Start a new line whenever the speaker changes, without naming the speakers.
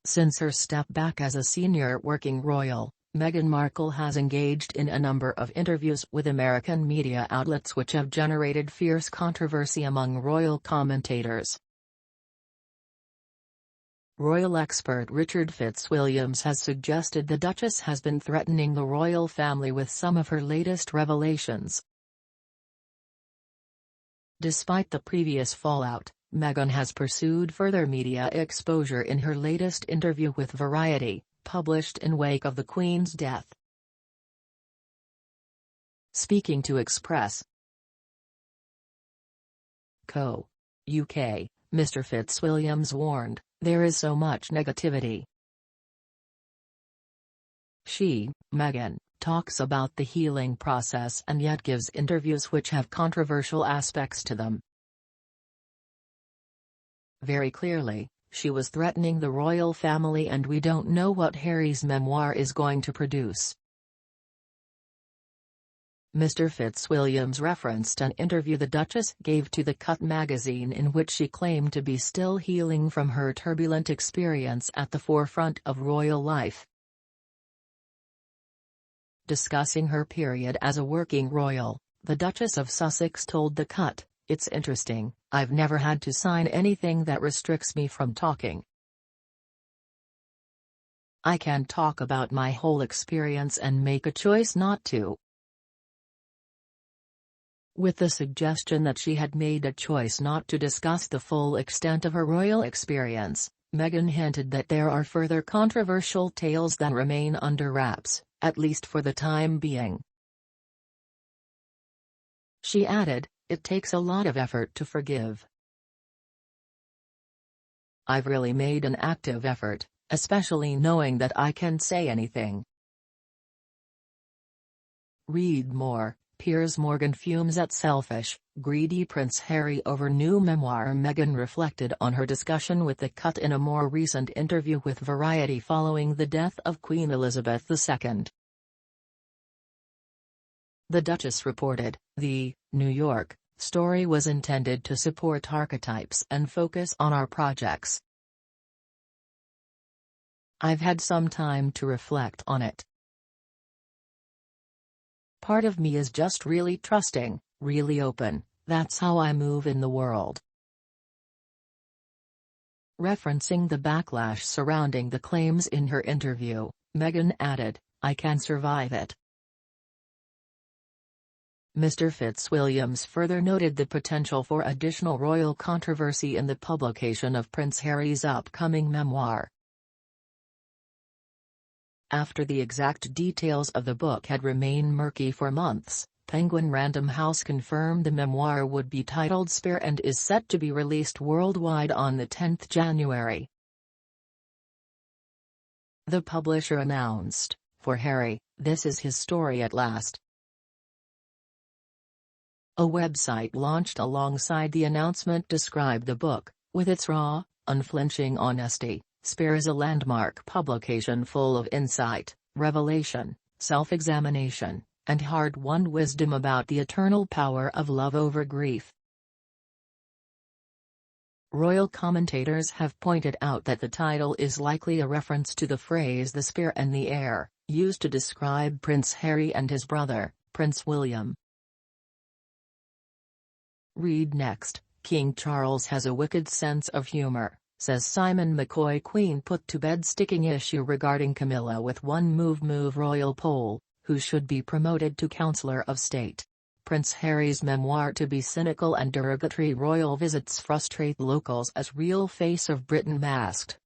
Since her step back as a senior working royal, Meghan Markle has engaged in a number of interviews with American media outlets which have generated fierce controversy among royal commentators. Royal expert Richard Fitzwilliams has suggested the Duchess has been threatening the royal family with some of her latest revelations. Despite the previous fallout, Meghan has pursued further media exposure in her latest interview with Variety, published in wake of the Queen's death. Speaking to Express.co. UK, Mr. Fitzwilliams warned, "There is so much negativity. She, Meghan, talks about the healing process and yet gives interviews which have controversial aspects to them. Very clearly, she was threatening the royal family and we don't know what Harry's memoir is going to produce." Mr. Fitzwilliams referenced an interview the Duchess gave to The Cut magazine in which she claimed to be still healing from her turbulent experience at the forefront of royal life. Discussing her period as a working royal, the Duchess of Sussex told The Cut, "It's interesting, I've never had to sign anything that restricts me from talking. I can talk about my whole experience and make a choice not to." With the suggestion that she had made a choice not to discuss the full extent of her royal experience, Meghan hinted that there are further controversial tales that remain under wraps, at least for the time being. She added, "It takes a lot of effort to forgive. I've really made an active effort, especially knowing that I can say anything." Read more. Piers Morgan fumes at selfish, greedy Prince Harry over new memoir. Meghan reflected on her discussion with The Cut in a more recent interview with Variety following the death of Queen Elizabeth II. The Duchess reported, "The New York story was intended to support archetypes and focus on our projects. I've had some time to reflect on it. Part of me is just really trusting, really open, that's how I move in the world." Referencing the backlash surrounding the claims in her interview, Meghan added, "I can survive it." Mr. Fitzwilliams further noted the potential for additional royal controversy in the publication of Prince Harry's upcoming memoir. After the exact details of the book had remained murky for months, Penguin Random House confirmed the memoir would be titled Spear and is set to be released worldwide on the 10th January. The publisher announced, "For Harry, this is his story at last." A website launched alongside the announcement described the book, with its raw, unflinching honesty. Spear is a landmark publication full of insight, revelation, self-examination, and hard-won wisdom about the eternal power of love over grief. Royal commentators have pointed out that the title is likely a reference to the phrase "the spear and the air," used to describe Prince Harry and his brother, Prince William. Read next. King Charles has a wicked sense of humor, says Simon McCoy. Queen put to bed sticking issue regarding Camilla with one move royal poll, who should be promoted to Counselor of State. Prince Harry's memoir to be cynical and derogatory. Royal visits frustrate locals as real face of Britain masked.